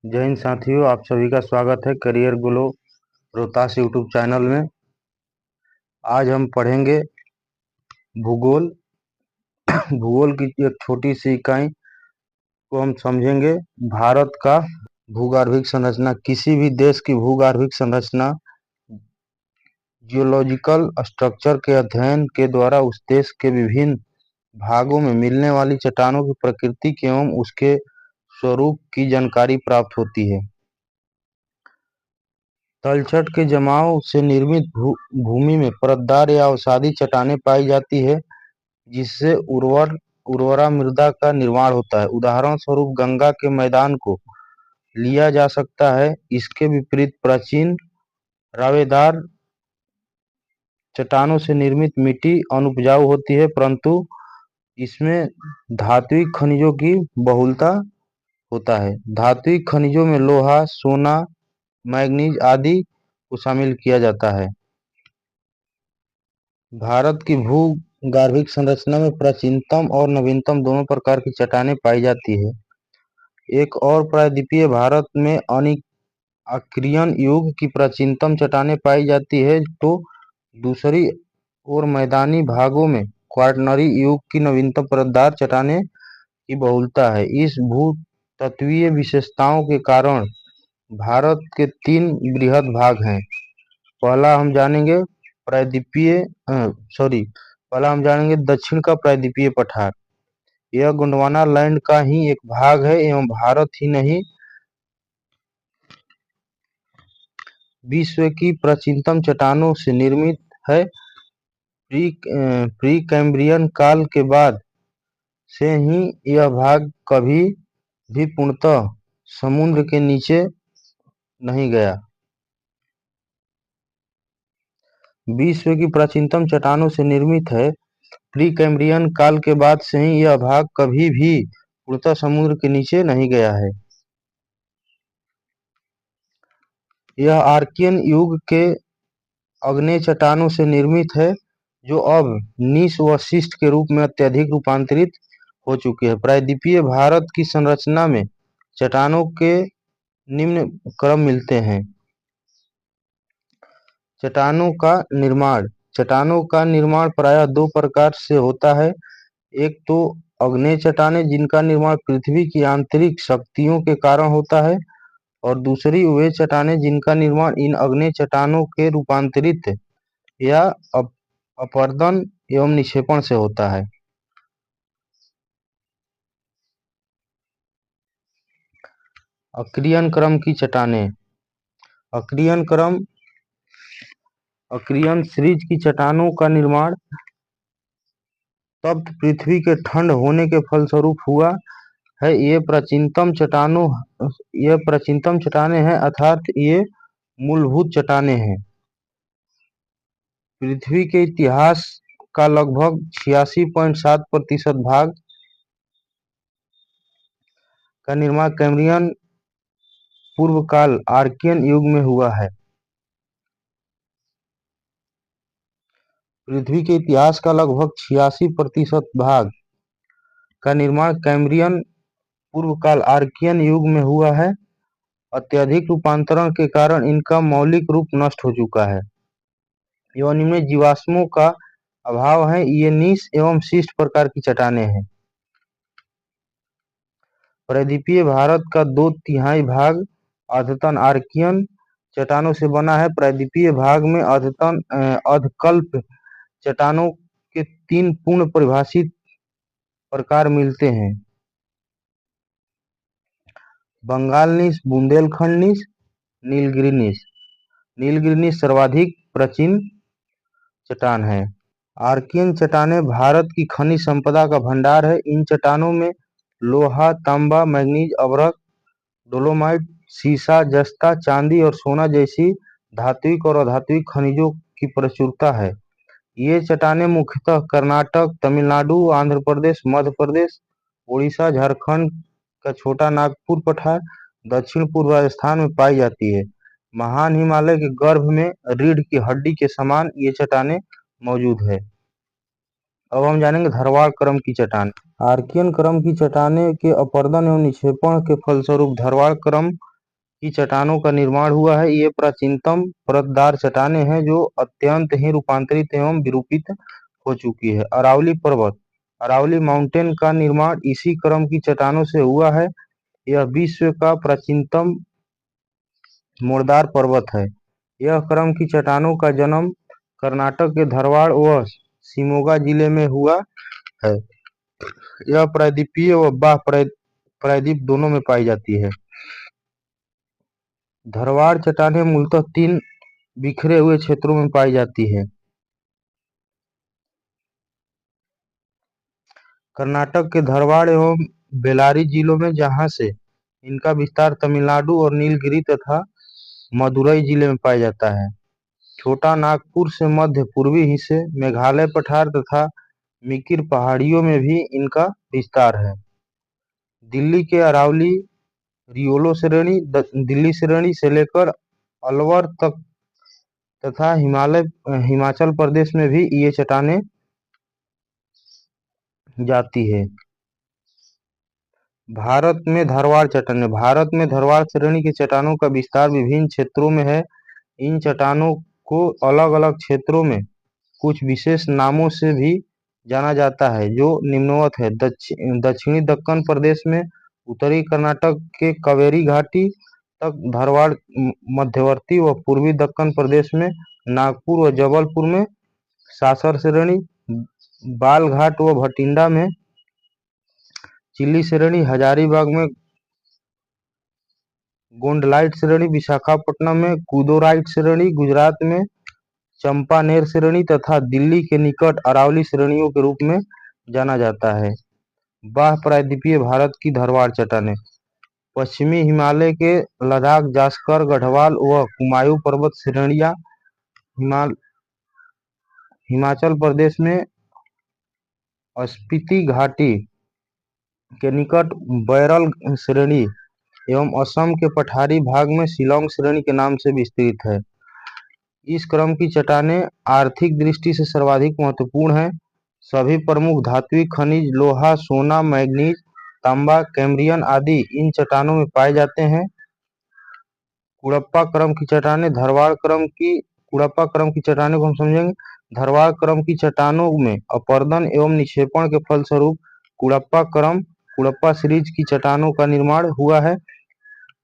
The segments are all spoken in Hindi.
जय हिंद साथियों, आप सभी का स्वागत है career glow Rohtas YouTube channel में। आज हम पढ़ेंगे भूगोल। भूगोल की एक छोटी सी इकाई को हम समझेंगे। भारत का भूगर्भिक संरचना, किसी भी देश की भूगर्भिक संरचना जियोलॉजिकल स्ट्रक्चर के अध्ययन के द्वारा उस देश के विभिन्न भागों में मिलने वाली चट्टानों की प्रकृति एवं उसके स्वरूप की जानकारी प्राप्त होती है। तलछट के जमाव से निर्मित भूमि में परतदार या अवसादी चट्टानें पाई जाती है, जिससे उर्वरा मृदा का निर्माण होता है। उदाहरण स्वरूप गंगा के मैदान को लिया जा सकता है। इसके विपरीत प्राचीन रावेदार चट्टानों से निर्मित मिट्टी अनुपजाऊ होती है, परंतु इसमें धात्विक खनिजों की बहुलता होता है। धात्विक खनिजों में लोहा, सोना, मैग्नीज आदि को शामिल किया जाता है। भारत की भूगर्भिक संरचना में प्राचीनतम और नवीनतम दोनों प्रकार की चट्टानें पाई जाती है। एक और प्रायद्वीपीय भारत में आर्कियन युग की प्राचीनतम चट्टानें पाई जाती है, तो दूसरी ओर मैदानी भागों में क्वाटरनरी युग की नवीनतम परतदार चट्टानें की बहुलता है। इस भूतत्वीय विशेषताओं के कारण भारत के 3 बृहद भाग हैं। पहला हम जानेंगे दक्षिण का प्रायद्वीपीय पठार। यह गोंडवाना लैंड का ही एक भाग है एवं भारत ही नहीं, विश्व की प्राचीनतम चट्टानों से निर्मित है। प्री कैम्ब्रियन काल के बाद से ही यह भाग कभी भी पूर्णतः समुद्र के नीचे नहीं गया। विश्व की प्राचीनतम चट्टानों से निर्मित है। प्री कैम्ब्रियन काल के बाद से ही यह भाग कभी भी पूर्णतः समुद्र के नीचे नहीं गया है। यह आर्कियन युग के आग्नेय चट्टानों से निर्मित है, जो अब नीस व शिस्ट के रूप में अत्यधिक रूपांतरित हो चुके हैं। प्रायद्वीपीय भारत की संरचना में चट्टानों के निम्न क्रम मिलते हैं। चट्टानों का निर्माण प्रायः 2 प्रकार से होता है। एक तो आग्नेय चट्टानें, जिनका निर्माण पृथ्वी की आंतरिक शक्तियों के कारण होता है, और दूसरी वे चट्टानें जिनका निर्माण इन आग्नेय चट्टानों के रूपांतरित या अपरदन एवं निक्षेपण से होता है। आर्कियन क्रम की चट्टानें। आर्कियन सीरीज की चट्टानों का निर्माण तप्त पृथ्वी के ठंड होने के फलस्वरूप हुआ है। ये प्राचीनतम चट्टानें हैं, अर्थात ये मूलभूत चट्टानें हैं। पृथ्वी के इतिहास का लगभग 86.7% भाग का निर्माण कैम्ब्रियन पूर्व काल आर्कियन युग में हुआ है। पृथ्वी के इतिहास का लगभग 86% भाग का निर्माण कैम्ब्रियन पूर्व काल आर्कियन युग में हुआ है। अत्यधिक रूपांतरण के कारण इनका मौलिक रूप नष्ट हो चुका है एवं इनमें जीवाश्मों का अभाव है। ये नीस एवं शिष्ट प्रकार की चट्टानें हैं। प्रायद्वीपीय भारत का 2/3 भाग अर्धतन आर्कियन चट्टानों से बना है। प्रायद्वीपीय भाग में अर्धकल्प चट्टानों के 3 पूर्ण परिभाषित प्रकार मिलते हैं: बंगाल नीस, बुंदेलखंड नीस, नीलगिरी नीस। नीलगिरी नीस सर्वाधिक प्राचीन चट्टान है। आर्कियन चट्टानें भारत की खनिज संपदा का भंडार है। इन चट्टानों में लोहा, तांबा, मैग्नीज, अभ्रक, डोलोमाइट, सीसा, जस्ता, चांदी और सोना जैसी धात्विक और अधात्विक खनिजों की प्रचुरता है। ये चट्टानें मुख्यतः कर्नाटक, तमिलनाडु, आंध्र प्रदेश, मध्य प्रदेश, उड़ीसा, झारखंड का छोटा नागपुर पठार, दक्षिण पूर्व राजस्थान में पाई जाती है। महान हिमालय के गर्भ में रीढ़ की हड्डी के समान ये चट्टानें मौजूद है। अब हम जानेंगे धरवाड़ क्रम की चट्टानें। आर्कियन क्रम की चट्टानें के अपरदन एवं निक्षेपण के फलस्वरूप धरवाड़ क्रम की चट्टानों का निर्माण हुआ है। ये प्राचीनतम परतदार चट्टानें हैं जो अत्यंत ही रूपांतरित एवं विरूपित हो चुकी है। अरावली पर्वत, अरावली माउंटेन का निर्माण इसी क्रम की चट्टानों से हुआ है। यह विश्व का प्राचीनतम मुर्दार पर्वत है। यह क्रम की चट्टानों का जन्म कर्नाटक के धारवाड़ व शिमोगा जिले में हुआ है। यह प्रायद्वीपीय व बाह्य प्रायद्वीप दोनों में पाई जाती है। धारवाड़ चट्टानें मूलतः 3 बिखरे हुए क्षेत्रों में पाई जाती है। कर्नाटक के धारवाड़ एवं बेल्लारी जिलों में, जहां से इनका विस्तार तमिलनाडु और नीलगिरी तथा मदुरई जिले में पाया जाता है। छोटा नागपुर से मध्य पूर्वी हिस्से, मेघालय पठार तथा मिकिर पहाड़ियों में भी इनका विस्तार है। दिल्ली के अरावली, रियोलो श्रेणी, दिल्ली श्रेणी से लेकर अलवर तक तथा हिमाचल प्रदेश में भी ये चट्टानें जाती है। भारत में धारवाड़ चट्टानें, भारत में धारवाड़ श्रेणी की चट्टानों का विस्तार विभिन्न क्षेत्रों में है। इन चट्टानों को अलग अलग क्षेत्रों में कुछ विशेष नामों से भी जाना जाता है, जो निम्नवत है। दक्षिणी दक्कन प्रदेश में, उत्तरी कर्नाटक के कावेरी घाटी तक धारवाड़, मध्यवर्ती व पूर्वी दक्कन प्रदेश में नागपुर व जबलपुर में सासर श्रेणी, बालघाट व भटिंडा में चिली श्रेणी, हजारीबाग में गोंडलाइट श्रेणी, विशाखापट्टनम में कुदोराइट श्रेणी, गुजरात में चंपानेर श्रेणी तथा दिल्ली के निकट अरावली श्रेणियों के रूप में जाना जाता है। बाह्य प्रायद्वीपीय भारत की धारवाड़ चट्टानें पश्चिमी हिमालय के लद्दाख, जास्कर, गढ़वाल व कुमायूं पर्वत श्रेणियां, हिमाचल प्रदेश में स्पीति घाटी के निकट बैरल श्रेणी एवं असम के पठारी भाग में शिलोंग श्रेणी के नाम से विस्तृत है। इस क्रम की चट्टानें आर्थिक दृष्टि से सर्वाधिक महत्वपूर्ण हैं। सभी प्रमुख धात्विक खनिज लोहा, सोना, मैग्नीज, तांबा, कैम्ब्रियन आदि इन चट्टानों में पाए जाते हैं। कुड़प्पा क्रम की चट्टानें, कुड़प्पा क्रम की चट्टानों को हम समझेंगे। धारवाड़ क्रम की चट्टानों में अपरदन एवं निक्षेपण के फलस्वरूप कुड़प्पा सीरीज की चट्टानों का निर्माण हुआ है।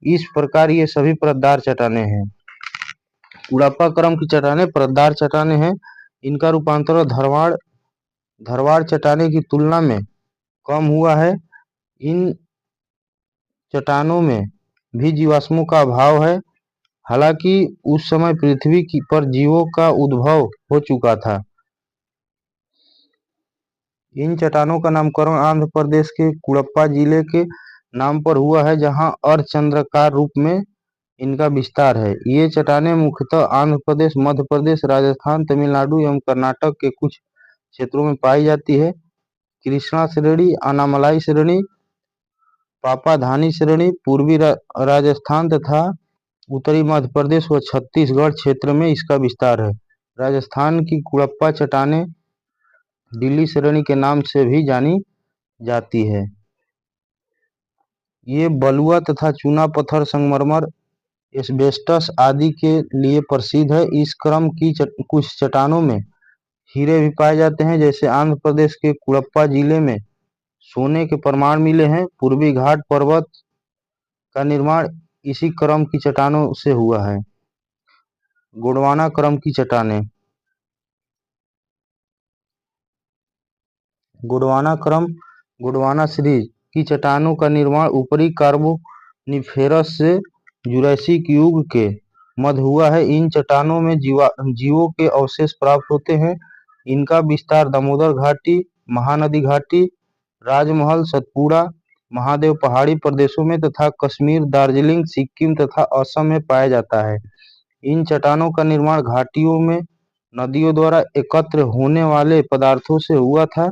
इस प्रकार ये सभी परतदार चट्टानें हैं। कुड़प्पा क्रम की चट्टानें परतदार चट्टानें हैं। इनका रूपांतरण धारवाड़ चट्टानें की तुलना में कम हुआ है। इन चट्टानों में भी जीवाश्मों का अभाव है। हालांकि उस समय पृथ्वी पर जीवों का उद्भव हो चुका था। इन चट्टानों का नामकरण आंध्र प्रदेश के कुड़प्पा जिले के नाम पर हुआ है, जहां अर्धचंद्राकार रूप में इनका विस्तार है। ये चट्टानें मुख्यतः आंध्र प्रदेश, मध्य प्रदेश, राजस्थान, तमिलनाडु एवं कर्नाटक के कुछ क्षेत्रों में पाई जाती है। कृष्णा श्रेणी, अनामलाई श्रेणी, पापाधानी श्रेणी पूर्वी राजस्थान तथा उत्तरी मध्य प्रदेश व छत्तीसगढ़ क्षेत्र में इसका विस्तार है। राजस्थान की कुड़प्पा चट्टानें दिल्ली श्रेणी के नाम से भी जानी जाती है। ये बलुआ तथा चूना पत्थर, संगमरमर, एस्बेस्टस आदि के लिए प्रसिद्ध है। इस क्रम की कुछ चट्टानों में हीरे भी पाए जाते हैं, जैसे आंध्र प्रदेश के कुड़प्पा जिले में सोने के प्रमाण मिले हैं। पूर्वी घाट पर्वत का निर्माण इसी क्रम की चट्टानों से हुआ है। गोंडवाना क्रम की चट्टानें, गोंडवाना सीरीज की चट्टानों का निर्माण ऊपरी कार्बोनिफेरस से जुरैसिक युग के मध्य हुआ है। इन चट्टानों में जीवों के अवशेष प्राप्त होते हैं। इनका विस्तार दामोदर घाटी, महानदी घाटी, राजमहल, सतपुड़ा, महादेव पहाड़ी प्रदेशों में तथा कश्मीर, दार्जिलिंग, सिक्किम तथा असम में पाया जाता है। इन चट्टानों का निर्माण घाटियों में नदियों द्वारा एकत्र होने वाले पदार्थों से हुआ था।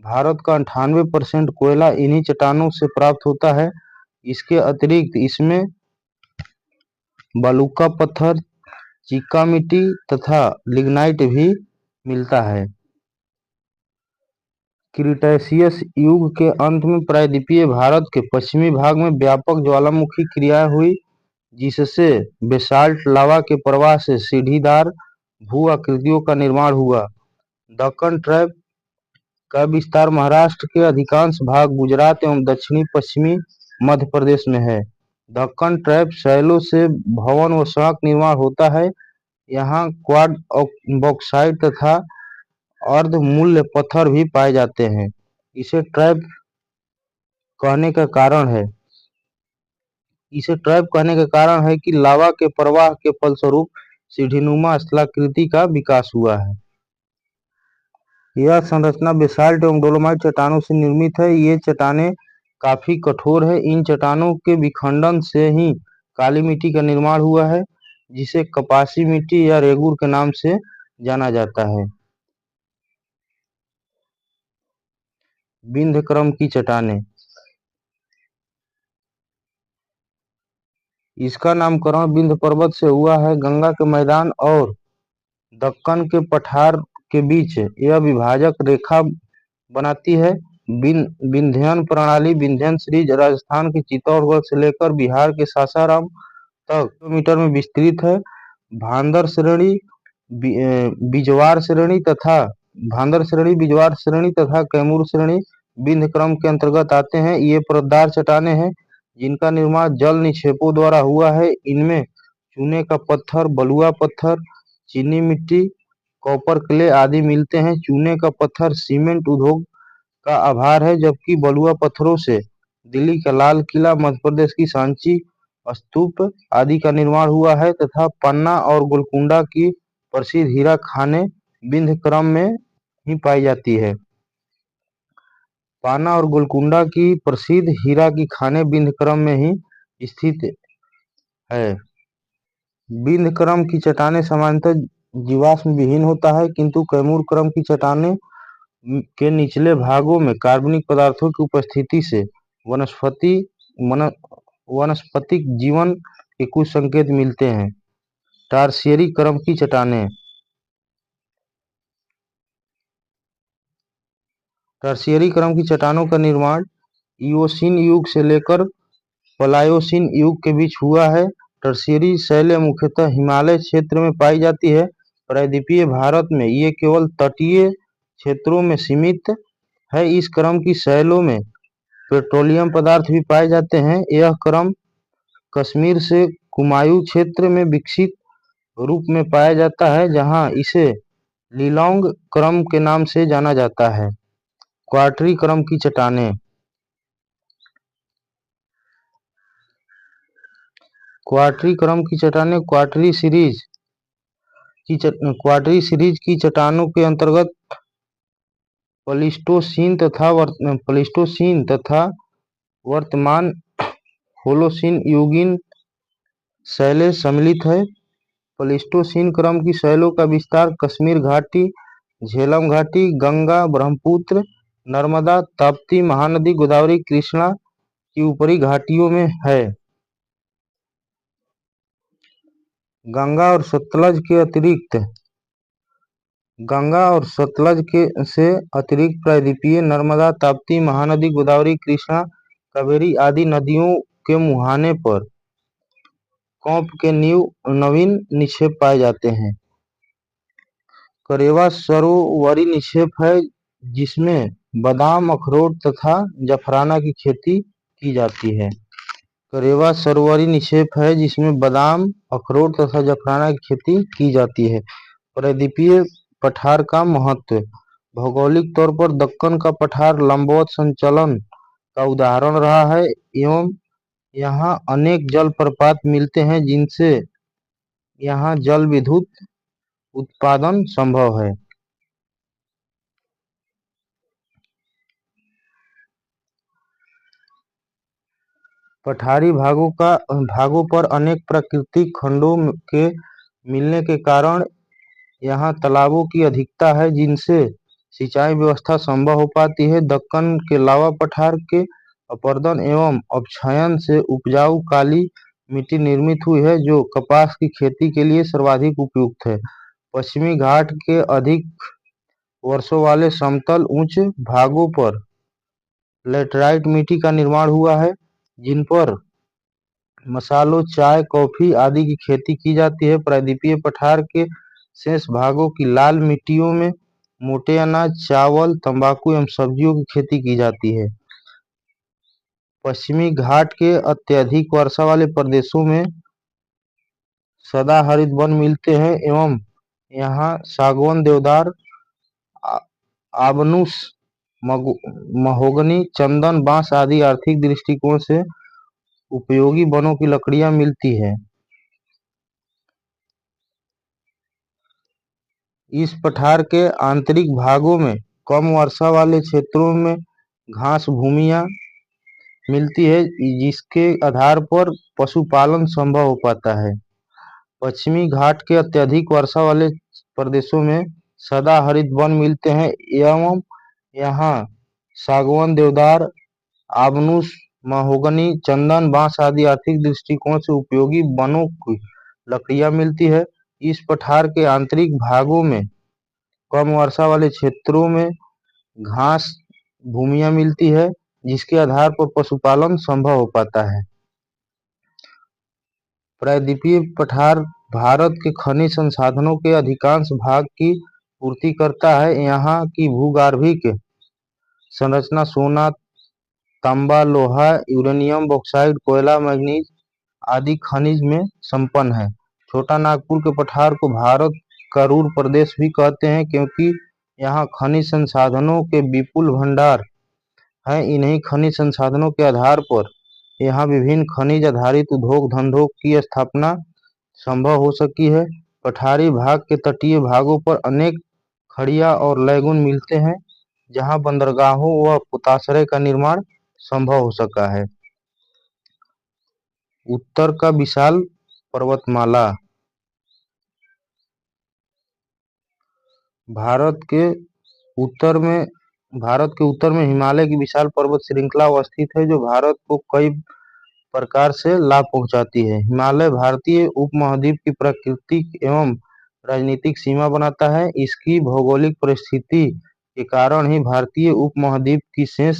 भारत का 98% कोयला इन्हीं चट्टानों से प्राप्त होता है। इसके अतिरिक्त इसमें बलुका पत्थर, चिक्का मिट्टी तथा लिग्नाइट भी मिलता है। क्रीटेशियस युग के अंत में प्रायद्वीपीय भारत के पश्चिमी भाग में व्यापक ज्वालामुखी क्रिया हुई, जिससे बेसाल्ट लावा के प्रवाह से सीढ़ीदार भू आकृतियों का निर्माण हुआ। दक्कन ट्रैप का विस्तार महाराष्ट्र के अधिकांश भाग, गुजरात एवं दक्षिणी पश्चिमी मध्य प्रदेश में है। दक्कन ट्रैप शैलों से भवन व सड़क निर्माण होता है। यहाँ क्वार्ट्ज बॉक्साइट तथा अर्धमूल्य पत्थर भी पाए जाते हैं। इसे ट्रैप कहने का कारण है कि लावा के प्रवाह के फलस्वरूप सीढ़ीनुमा स्थलाकृति का विकास हुआ है। यह संरचना बेसाल्ट एवं डोलोमाइट चट्टानों से निर्मित है। ये चट्टानें काफी कठोर है। इन चट्टानों के विखंडन से ही काली मिट्टी का निर्माण हुआ है, जिसे कपासी मिट्टी या रेगूर के नाम से जाना जाता है। विंध्य क्रम की चट्टानें। इसका नामकरण विंध्य पर्वत से हुआ है। गंगा के मैदान और दक्कन के पठार के बीच यह विभाजक रेखा बनाती है। विंध्यन प्रणाली विंध्यन सीरीज राजस्थान के चित्तौड़गढ़ से लेकर बिहार के सासाराम तक किलोमीटर में विस्तृत है। भांदर श्रेणी, बिजवार श्रेणी तथा कैमूर श्रेणी विंध्य क्रम के अंतर्गत आते हैं। ये परतदार चट्टानें हैं जिनका निर्माण जल निक्षेपों द्वारा हुआ है। इनमें चूने का पत्थर, बलुआ पत्थर, चीनी मिट्टी, कॉपर क्ले आदि मिलते हैं। चूने का पत्थर सीमेंट उद्योग का आधार है, जबकि बलुआ पत्थरों से दिल्ली का लाल किला, मध्य प्रदेश की सांची स्तूप आदि का निर्माण हुआ है तथा पन्ना और गोलकुंडा की प्रसिद्ध हीरा खानें विंध्य क्रम में ही पाई जाती है। पन्ना और गोलकुंडा की प्रसिद्ध हीरा की खानें विंध्य क्रम में ही स्थित है। विंध्य क्रम की चट्टानें सामान्यतः जीवाश्म विहीन होता है, किंतु कैमूर क्रम की चट्टानें के निचले भागों में कार्बनिक पदार्थों की उपस्थिति से वनस्पतिक जीवन के कुछ संकेत मिलते हैं। टर्शियरी क्रम की चट्टानें। टर्शियरी क्रम की चट्टानों का निर्माण इओसीन युग से लेकर प्लायोसीन युग के बीच हुआ है। टर्शियरी शैलें मुख्यतः हिमालय क्षेत्र में पाई जाती है। प्रायद्वीपीय भारत में ये केवल तटीय क्षेत्रों में सीमित है। इस क्रम की शैलों में पेट्रोलियम पदार्थ भी पाए जाते हैं। यह क्रम कश्मीर से कुमायूं क्षेत्र में विकसित रूप में पाया जाता है, जहां इसे लिलोंग क्रम के नाम से जाना जाता है। क्वार्टरी क्रम की चट्टानें। क्वार्टरी क्रम की चट्टानें क्वार्टरी सीरीज की चट्टानों के अंतर्गत प्लीस्टोसीन तथा वर्तमान होलोसीन युगीन शैलें सम्मिलित है। प्लीस्टोसीन क्रम की शैलों का विस्तार कश्मीर घाटी, झेलम घाटी, गंगा, ब्रह्मपुत्र, नर्मदा, ताप्ती, महानदी, गोदावरी, कृष्णा की ऊपरी घाटियों में है। गंगा और सतलज से अतिरिक्त प्रायद्वीपीय नर्मदा, ताप्ती, महानदी, गोदावरी, कृष्णा, कावेरी आदि नदियों के मुहाने पर कॉप के नवीन निक्षेप पाए जाते हैं। करेवा सरोवरी निक्षेप है, जिसमें बादाम, अखरोट तथा जफराना की खेती की जाती है। करेवा सरोवरी निक्षेप है जिसमें बादाम, अखरोट तथा जफराना की खेती की जाती है। प्रायद्वीपीय पठार का महत्व। भौगोलिक तौर पर दक्कन का पठार लंबवत संचलन का उदाहरण रहा है एवं यहाँ अनेक जलप्रपात मिलते हैं, जिनसे यहाँ जल विद्युत उत्पादन संभव है। पठारी भागों पर अनेक प्राकृतिक खंडों के मिलने के कारण यहाँ तालाबों की अधिकता है, जिनसे सिंचाई व्यवस्था संभव हो पाती है। दक्कन के लावा पठार के अपरदन एवं अपक्षयन से उपजाऊ काली मिट्टी निर्मित हुई है, जो कपास की खेती के लिए सर्वाधिक उपयुक्त है। पश्चिमी घाट के अधिक वर्षों वाले समतल उच्च भागों पर लैटराइट मिट्टी का निर्माण हुआ है, जिन पर मसालों, चाय, कॉफी आदि की खेती की जाती है। प्रायद्वीपीय पठार के शेष भागों की लाल मिट्टियों में मोटे अनाज, चावल, तंबाकू एवं सब्जियों की खेती की जाती है। पश्चिमी घाट के अत्यधिक वर्षा वाले प्रदेशों में सदाहरित वन मिलते हैं एवं यहाँ सागौन, देवदार, आ- आबनूस, महोगनी, चंदन, बांस आदि आर्थिक दृष्टिकोण से उपयोगी वनों की लकड़ियां मिलती है। इस पठार के आंतरिक भागों में कम वर्षा वाले क्षेत्रों में घास भूमियां मिलती है, जिसके आधार पर पशुपालन संभव हो पाता है। पश्चिमी घाट के अत्यधिक वर्षा वाले प्रदेशों में सदाहरित वन मिलते हैं एवं यहाँ सागौन, देवदार, आबनूस, महोगनी, चंदन, बांस आदि आर्थिक दृष्टिकोण से उपयोगी वनों की लकड़ियां मिलती है। इस पठार के आंतरिक भागों में कम वर्षा वाले क्षेत्रों में घास भूमियां मिलती है, जिसके आधार पर पशुपालन संभव हो पाता है। प्रायद्वीपीय पठार भारत के खनिज संसाधनों के अधिकांश भाग की पूर्ति करता है। यहाँ की भूगर्भिक संरचना सोना, तांबा, लोहा, यूरेनियम, बॉक्साइट, कोयला, मैग्नीज आदि खनिज में संपन्न है। छोटा नागपुर के पठार को भारत का रूर प्रदेश भी कहते हैं, क्योंकि यहाँ खनिज संसाधनों के विपुल भंडार हैं। इन्हीं खनिज संसाधनों के आधार पर यहाँ विभिन्न खनिज आधारित उद्योग धंधों की स्थापना संभव हो सकी है। पठारी भाग के तटीय भागों पर अनेक खड़िया और लैगून मिलते हैं, जहाँ बंदरगाहों व पोताश्रय का निर्माण संभव हो सका है। उत्तर का विशाल पर्वतमाला। भारत के उत्तर में हिमालय की विशाल पर्वत श्रृंखला अवस्थित है, जो भारत को कई प्रकार से लाभ पहुंचाती है। हिमालय भारतीय उपमहाद्वीप की प्राकृतिक एवं राजनीतिक सीमा बनाता है। इसकी भौगोलिक परिस्थिति के कारण ही भारतीय उपमहाद्वीप की शेष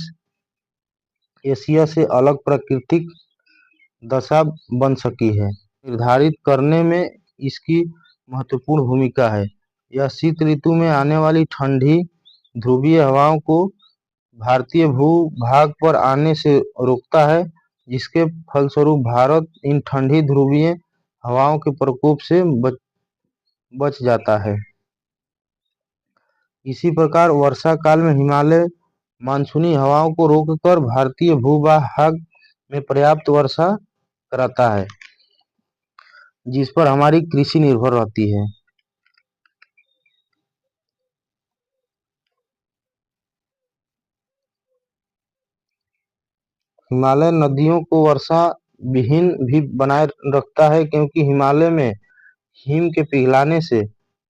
एशिया से अलग प्राकृतिक दशा बन सकी है। निर्धारित करने में इसकी महत्वपूर्ण भूमिका है। यह शीत ऋतु में आने वाली ठंडी ध्रुवीय हवाओं को भारतीय भूभाग पर आने से रोकता है, जिसके फलस्वरूप भारत इन ठंडी ध्रुवीय हवाओं के प्रकोप से बच जाता है। इसी प्रकार वर्षा काल में हिमालय मानसूनी हवाओं को रोककर भारतीय भूभाग में पर्याप्त वर्षा कराता है, जिस पर हमारी कृषि निर्भर रहती है। हिमालय नदियों को वर्षा विहीन भी बनाए रखता है, क्योंकि हिमालय में हिम के पिघलने से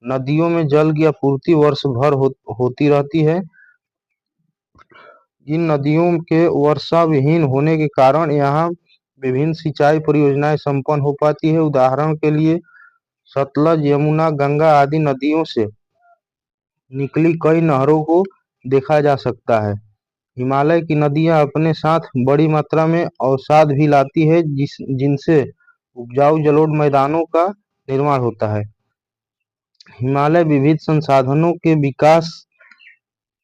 नदियों में जल की आपूर्ति वर्ष भर होती रहती है। इन नदियों के वर्षा विहीन होने के कारण यहाँ विभिन्न सिंचाई परियोजनाएं संपन्न हो पाती है। उदाहरण के लिए सतलज, यमुना, गंगा आदि नदियों से निकली कई नहरों को देखा जा सकता है। हिमालय की नदियां अपने साथ बड़ी मात्रा में अवसाद भी लाती है, जिनसे उपजाऊ जलोढ़ मैदानों का निर्माण होता है। हिमालय विविध संसाधनों के विकास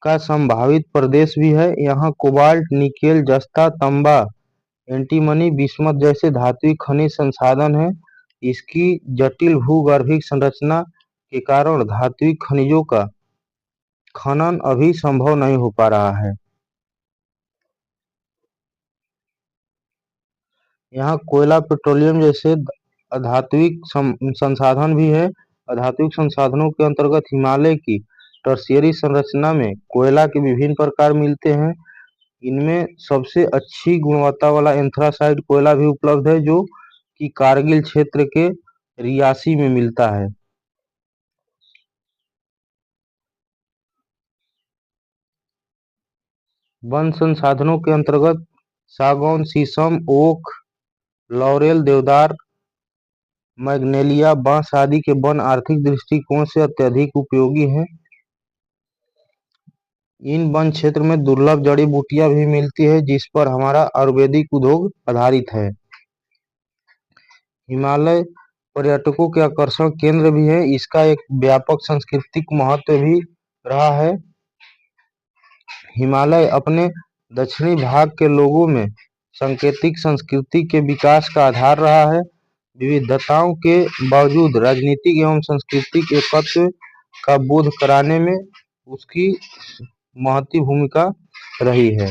का संभावित प्रदेश भी है। यहाँ कोबाल्ट, निकेल, जस्ता, तांबा, एंटीमनी, बिस्मथ जैसे धात्विक खनिज संसाधन हैं। इसकी जटिल भूगर्भिक संरचना के कारण धात्विक खनिजों का खनन अभी संभव नहीं हो पा रहा है। यहाँ कोयला, पेट्रोलियम जैसे अधात्विक संसाधन भी है। अधात्विक संसाधनों के अंतर्गत हिमालय की टर्शियरी संरचना में कोयला के विभिन्न प्रकार मिलते हैं। इनमें सबसे अच्छी गुणवत्ता वाला एंथ्रासाइट कोयला भी उपलब्ध है, जो कि कारगिल क्षेत्र के रियासी में मिलता है। वन संसाधनों के अंतर्गत सागौन, शीशम, ओक, लॉरेल, देवदार, मैग्नोलिया, बांस आदि के वन आर्थिक दृष्टिकोण से अत्यधिक उपयोगी हैं। इन वन क्षेत्र में दुर्लभ जड़ी बूटियां भी मिलती है, जिस पर हमारा आयुर्वेदिक उद्योग आधारित है। हिमालय पर्यटकों के आकर्षण केंद्र भी है। इसका एक व्यापक सांस्कृतिक महत्व भी रहा है। हिमालय अपने दक्षिणी भाग के लोगों में सांकेतिक संस्कृति के विकास का आधार रहा है। विविधताओं के बावजूद राजनीतिक एवं सांस्कृतिक एकत्व का बोध कराने में उसकी महती भूमिका रही है।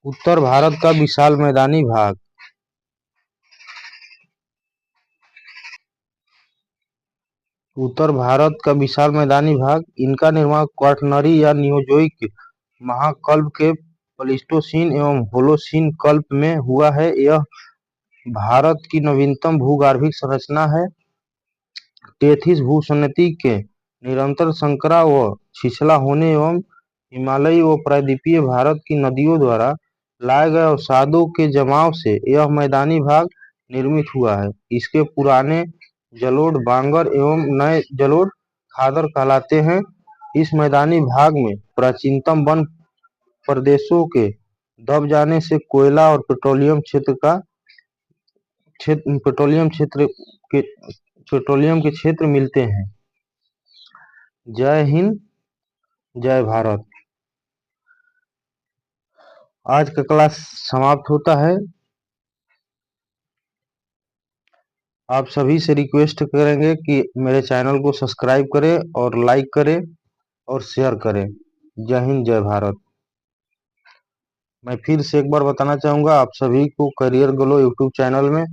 उत्तर भारत का विशाल मैदानी भाग। उत्तर भारत का विशाल मैदानी भाग, इनका निर्माण क्वाटरनरी या नियोजोइक महाकल्प के प्लीस्टोसीन एवं होलोसीन कल्प में हुआ है। यह भारत की नवीनतम भूगर्भीय संरचना है। टेथिस भूसंनति के निरंतर संकरा व छिछला होने एवं हिमालयी व प्रायद्वीपीय भारत की नदियों द्वारा लाए गए अवसादों के जमाव से यह मैदानी भाग निर्मित हुआ है। इसके पुराने जलोढ़ बांगर एवं नए जलोढ़ खादर कहलाते हैं। इस मैदानी भाग में प्राचीनतम वन प्रदेशों के दब जाने से कोयला और पेट्रोलियम के क्षेत्र मिलते हैं। जय हिंद, जय भारत। आज का क्लास समाप्त होता है। आप सभी से रिक्वेस्ट करेंगे कि मेरे चैनल को सब्सक्राइब करें और लाइक करें और शेयर करें। जय हिंद, जय भारत। मैं फिर से एक बार बताना चाहूँगा, आप सभी को करियर ग्लो यूट्यूब चैनल में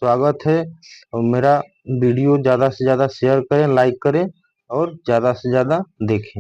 स्वागत है। और मेरा वीडियो ज़्यादा से ज़्यादा शेयर करें, लाइक करें और ज़्यादा से ज़्यादा देखें।